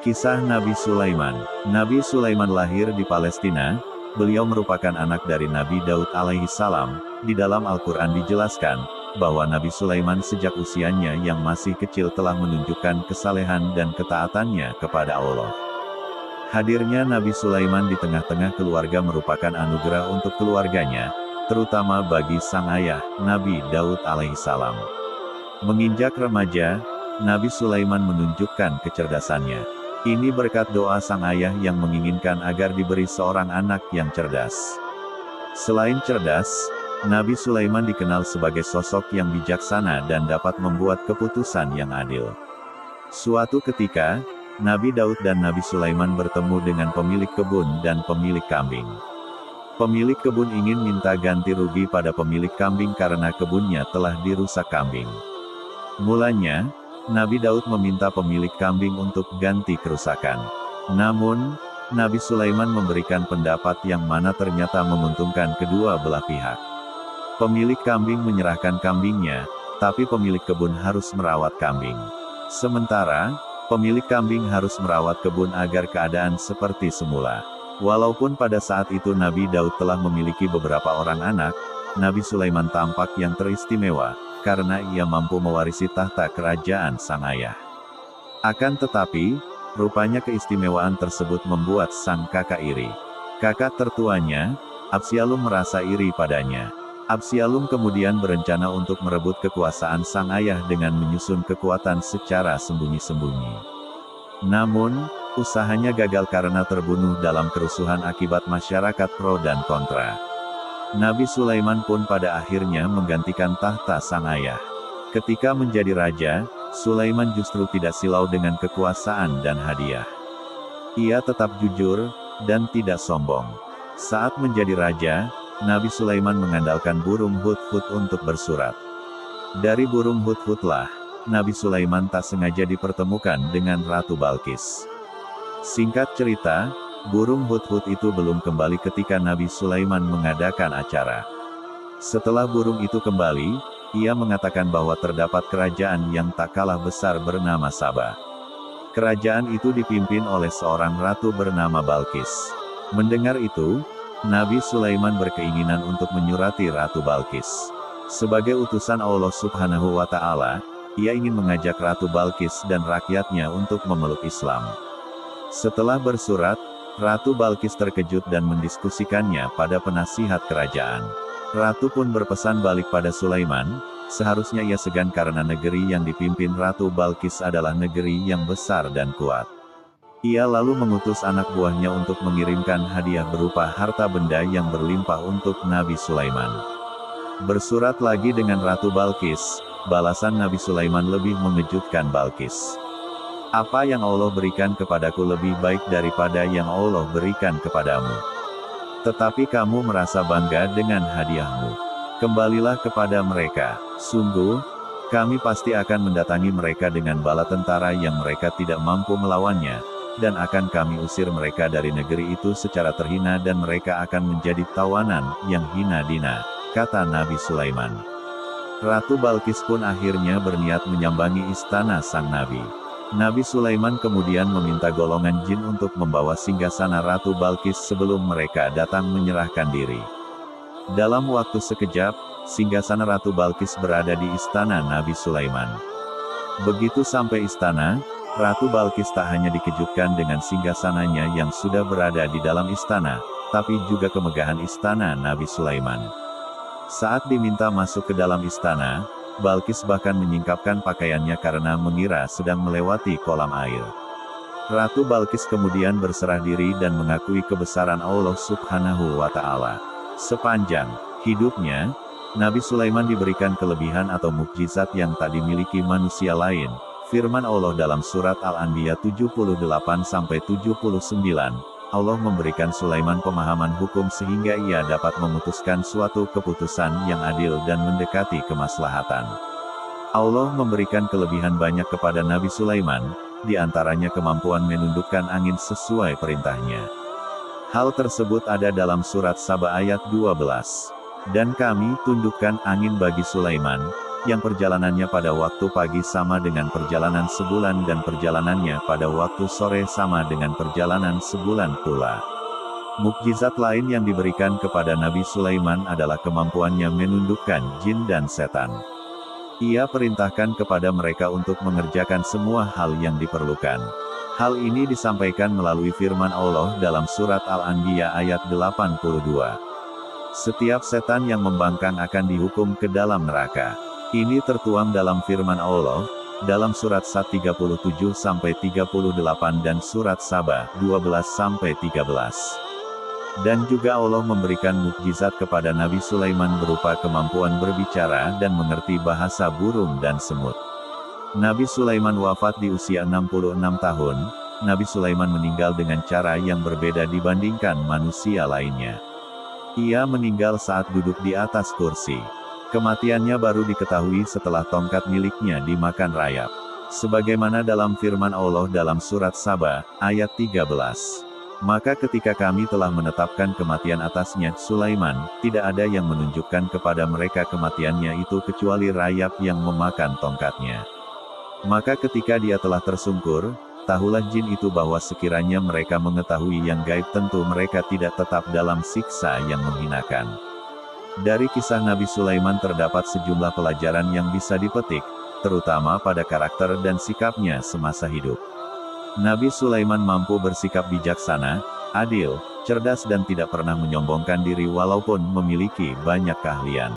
Kisah Nabi Sulaiman. Nabi Sulaiman lahir di Palestina. Beliau merupakan anak dari Nabi Daud alaihi salam. Di dalam Al-Quran dijelaskan, bahwa Nabi Sulaiman sejak usianya yang masih kecil telah menunjukkan kesalehan dan ketaatannya kepada Allah. Hadirnya Nabi Sulaiman di tengah-tengah keluarga merupakan anugerah untuk keluarganya, terutama bagi sang ayah, Nabi Daud alaihi salam. Menginjak remaja, Nabi Sulaiman menunjukkan kecerdasannya. Ini berkat doa sang ayah yang menginginkan agar diberi seorang anak yang cerdas. Selain cerdas, Nabi Sulaiman dikenal sebagai sosok yang bijaksana dan dapat membuat keputusan yang adil. Suatu ketika, Nabi Daud dan Nabi Sulaiman bertemu dengan pemilik kebun dan pemilik kambing. Pemilik kebun ingin minta ganti rugi pada pemilik kambing karena kebunnya telah dirusak kambing. Mulanya, Nabi Daud meminta pemilik kambing untuk ganti kerusakan. Namun, Nabi Sulaiman memberikan pendapat yang mana ternyata menguntungkan kedua belah pihak. Pemilik kambing menyerahkan kambingnya, tapi pemilik kebun harus merawat kambing. Sementara, pemilik kambing harus merawat kebun agar keadaan seperti semula. Walaupun pada saat itu Nabi Daud telah memiliki beberapa orang anak, Nabi Sulaiman tampak yang teristimewa, karena ia mampu mewarisi tahta kerajaan sang ayah. Akan tetapi, rupanya keistimewaan tersebut membuat sang kakak iri. Kakak tertuanya, Absyalum merasa iri padanya. Absyalum kemudian berencana untuk merebut kekuasaan sang ayah dengan menyusun kekuatan secara sembunyi-sembunyi. Namun, usahanya gagal karena terbunuh dalam kerusuhan akibat masyarakat pro dan kontra. Nabi Sulaiman pun pada akhirnya menggantikan tahta sang ayah. Ketika menjadi raja, Sulaiman justru tidak silau dengan kekuasaan dan hadiah. Ia tetap jujur, dan tidak sombong. Saat menjadi raja, Nabi Sulaiman mengandalkan burung hudhud untuk bersurat. Dari burung hudhudlah, Nabi Sulaiman tak sengaja dipertemukan dengan Ratu Balqis. Singkat cerita, burung hudhud itu belum kembali ketika Nabi Sulaiman mengadakan acara. Setelah burung itu kembali, ia mengatakan bahwa terdapat kerajaan yang tak kalah besar bernama Saba. Kerajaan itu dipimpin oleh seorang ratu bernama Balqis. Mendengar itu, Nabi Sulaiman berkeinginan untuk menyurati Ratu Balqis. Sebagai utusan Allah Subhanahu wa Ta'ala, ia ingin mengajak Ratu Balqis dan rakyatnya untuk memeluk Islam. Setelah bersurat, Ratu Balqis terkejut dan mendiskusikannya pada penasihat kerajaan. Ratu pun berpesan balik pada Sulaiman, seharusnya ia segan karena negeri yang dipimpin Ratu Balqis adalah negeri yang besar dan kuat. Ia lalu mengutus anak buahnya untuk mengirimkan hadiah berupa harta benda yang berlimpah untuk Nabi Sulaiman. Bersurat lagi dengan Ratu Balqis, balasan Nabi Sulaiman lebih mengejutkan Balqis. Apa yang Allah berikan kepadaku lebih baik daripada yang Allah berikan kepadamu. Tetapi kamu merasa bangga dengan hadiahmu. Kembalilah kepada mereka. Sungguh, kami pasti akan mendatangi mereka dengan bala tentara yang mereka tidak mampu melawannya, dan akan kami usir mereka dari negeri itu secara terhina dan mereka akan menjadi tawanan yang hina dina, kata Nabi Sulaiman. Ratu Balqis pun akhirnya berniat menyambangi istana sang Nabi. Nabi Sulaiman kemudian meminta golongan jin untuk membawa singgasana Ratu Balqis sebelum mereka datang menyerahkan diri. Dalam waktu sekejap, singgasana Ratu Balqis berada di istana Nabi Sulaiman. Begitu sampai istana, Ratu Balqis tak hanya dikejutkan dengan singgasananya yang sudah berada di dalam istana, tapi juga kemegahan istana Nabi Sulaiman. Saat diminta masuk ke dalam istana, Balqis bahkan menyingkapkan pakaiannya karena mengira sedang melewati kolam air. Ratu Balqis kemudian berserah diri dan mengakui kebesaran Allah Subhanahu wa Ta'ala. Sepanjang hidupnya, Nabi Sulaiman diberikan kelebihan atau mukjizat yang tak dimiliki manusia lain. Firman Allah dalam surat Al-Anbiya 78-79, Allah memberikan Sulaiman pemahaman hukum sehingga ia dapat memutuskan suatu keputusan yang adil dan mendekati kemaslahatan. Allah memberikan kelebihan banyak kepada Nabi Sulaiman, di antaranya kemampuan menundukkan angin sesuai perintahnya. Hal tersebut ada dalam surat Saba ayat 12. Dan kami tundukkan angin bagi Sulaiman, yang perjalanannya pada waktu pagi sama dengan perjalanan sebulan dan perjalanannya pada waktu sore sama dengan perjalanan sebulan pula. Mukjizat lain yang diberikan kepada Nabi Sulaiman adalah kemampuannya menundukkan jin dan setan. Ia perintahkan kepada mereka untuk mengerjakan semua hal yang diperlukan. Hal ini disampaikan melalui firman Allah dalam surat Al-Anbiya ayat 82. Setiap setan yang membangkang akan dihukum ke dalam neraka. Ini tertuang dalam firman Allah, dalam surat Sad 37-38 dan surat Saba 12-13. Dan juga Allah memberikan mukjizat kepada Nabi Sulaiman berupa kemampuan berbicara dan mengerti bahasa burung dan semut. Nabi Sulaiman wafat di usia 66 tahun, Nabi Sulaiman meninggal dengan cara yang berbeda dibandingkan manusia lainnya. Ia meninggal saat duduk di atas kursi. Kematiannya baru diketahui setelah tongkat miliknya dimakan rayap. Sebagaimana dalam firman Allah dalam surat Saba, ayat 13. Maka ketika kami telah menetapkan kematian atasnya, Sulaiman, tidak ada yang menunjukkan kepada mereka kematiannya itu kecuali rayap yang memakan tongkatnya. Maka ketika dia telah tersungkur, tahulah jin itu bahwa sekiranya mereka mengetahui yang gaib tentu mereka tidak tetap dalam siksa yang menghinakan. Dari kisah Nabi Sulaiman terdapat sejumlah pelajaran yang bisa dipetik, terutama pada karakter dan sikapnya semasa hidup. Nabi Sulaiman mampu bersikap bijaksana, adil, cerdas dan tidak pernah menyombongkan diri walaupun memiliki banyak keahlian.